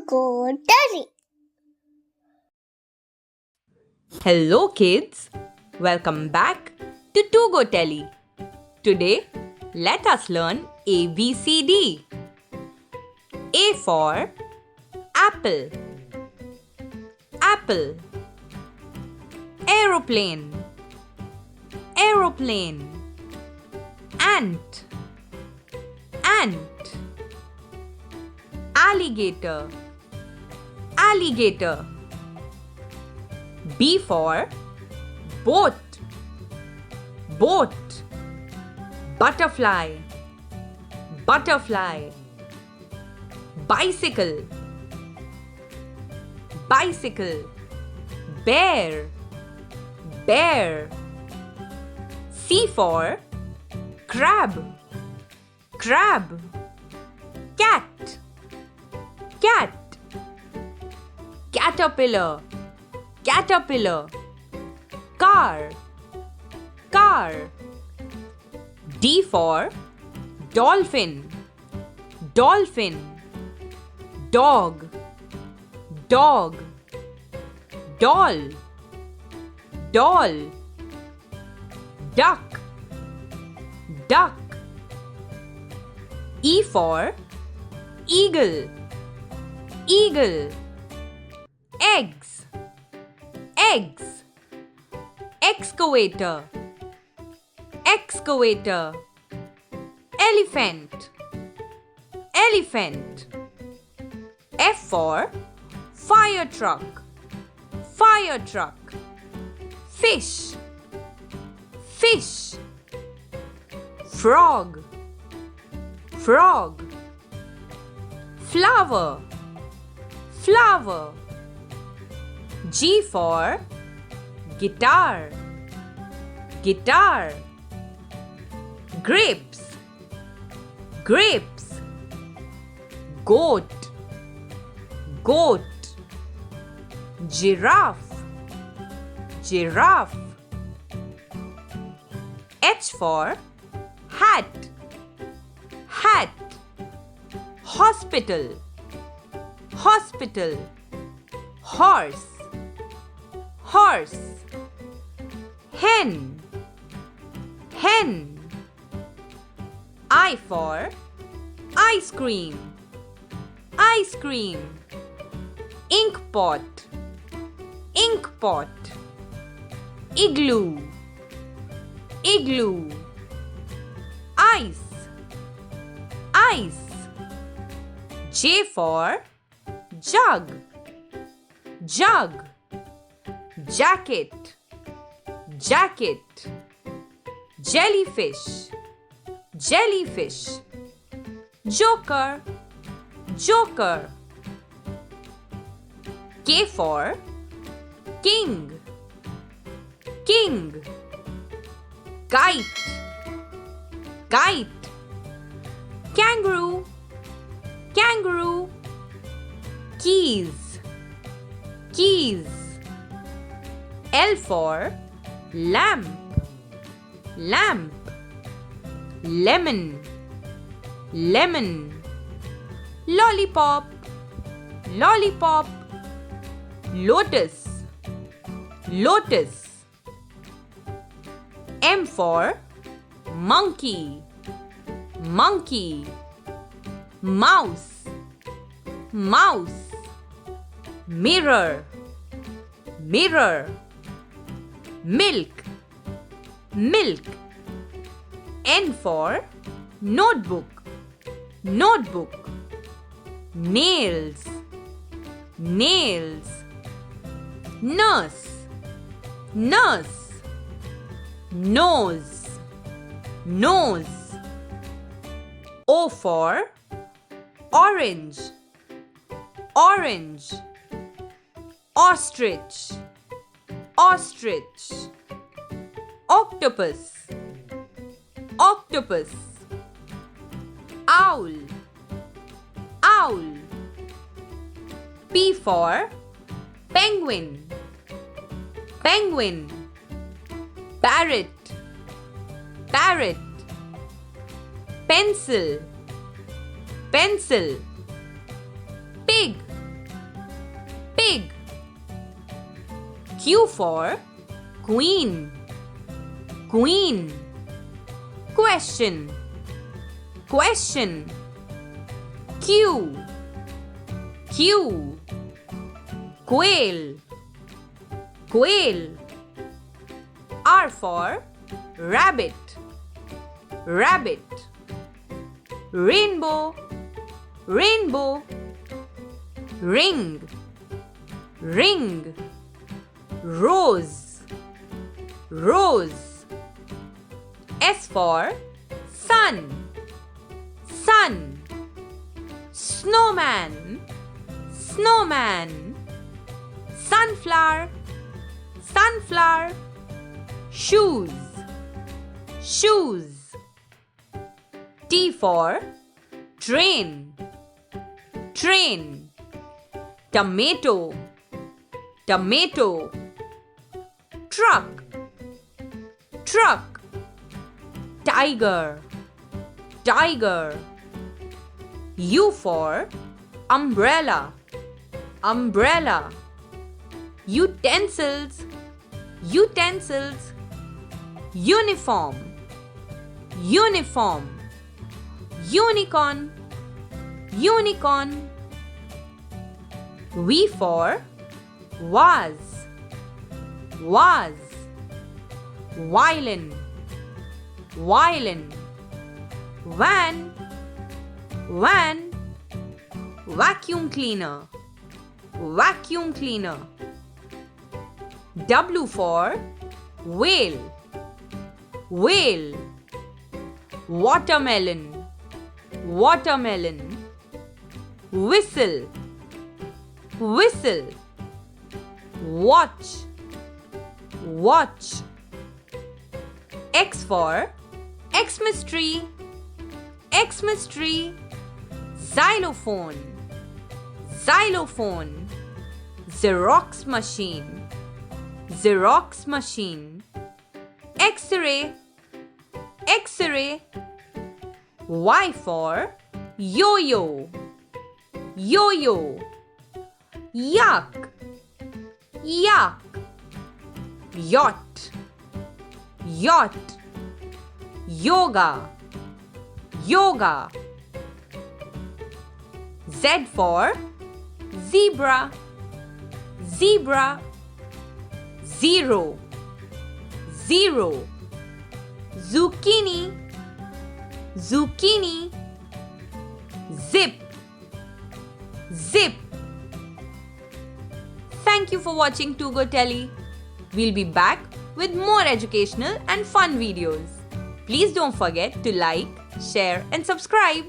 go Daddy. Hello kids, welcome back to Go Telly. Today, let us learn ABCD. A for apple, apple. Aeroplane, aeroplane. Ant, ant. Alligator, alligator. B for boat, boat. Butterfly, butterfly. Bicycle, bicycle. Bear, bear. C for crab, crab. Cat, cat. Caterpillar, caterpillar. Car, car. D for dolphin, dolphin. Dog, dog. Doll, doll. Duck, duck. E for eagle, eagle. Eggs, eggs. Excavator, excavator. Elephant, elephant. F for fire truck, fire truck. Fish, fish. Frog, frog. Flower, flower. G for guitar, guitar. Grapes, grapes. Goat, goat. Giraffe, giraffe. H for hat, hat. Hospital, hospital. Horse, horse. Hen, hen. I for ice cream, ice cream. Ink pot, ink pot. Igloo, igloo. Ice, ice. J for jug, jug. Jacket, jacket. Jellyfish, jellyfish. Joker, joker. K for king, king. Kite, kite. Kangaroo, kangaroo. Keys, keys. L for lamp, lamp. Lemon, lemon. Lollipop, lollipop. Lotus, lotus. M for monkey, monkey. Mouse, mouse. Mirror, mirror. Milk, milk. N for notebook, notebook. Nails, nails. Nurse, nurse. Nose, nose. O for orange, orange. Ostrich, ostrich. Octopus, octopus. Owl, owl. P for penguin, penguin. Parrot, parrot. Pencil, pencil. Pig, Q for queen. Queen. Question. Question. Q. Q. Quail. Quail. R for rabbit. Rabbit. Rainbow. Rainbow. Ring. Ring. Rose. Rose. S for sun. Sun. Snowman. Snowman. Sunflower. Sunflower. Shoes. Shoes. T for train. Train. Tomato. Tomato. Truck. Truck. Tiger. Tiger. U for umbrella. Umbrella. Utensils. Utensils. Uniform. Uniform. Unicorn. Unicorn. V for vase. Vase. Violin. Violin. Van. Van. Vacuum cleaner. Vacuum cleaner. W for whale. Whale. Watermelon. Watermelon. Whistle. Whistle. Watch. Watch. X for Xmas tree. Xmas tree. Xylophone. Xylophone. Xerox machine. Xerox machine. X-ray. X-ray. Y for yo-yo. Yo-yo. Yuck. Yuck. Yacht. Yacht. Yoga. Yoga. Z for zebra. Zebra. Zero. Zero. Zucchini. Zucchini. Zip. Zip. Thank you for watching Too Go Telly. We'll be back with more educational and fun videos. Please don't forget to like, share and subscribe.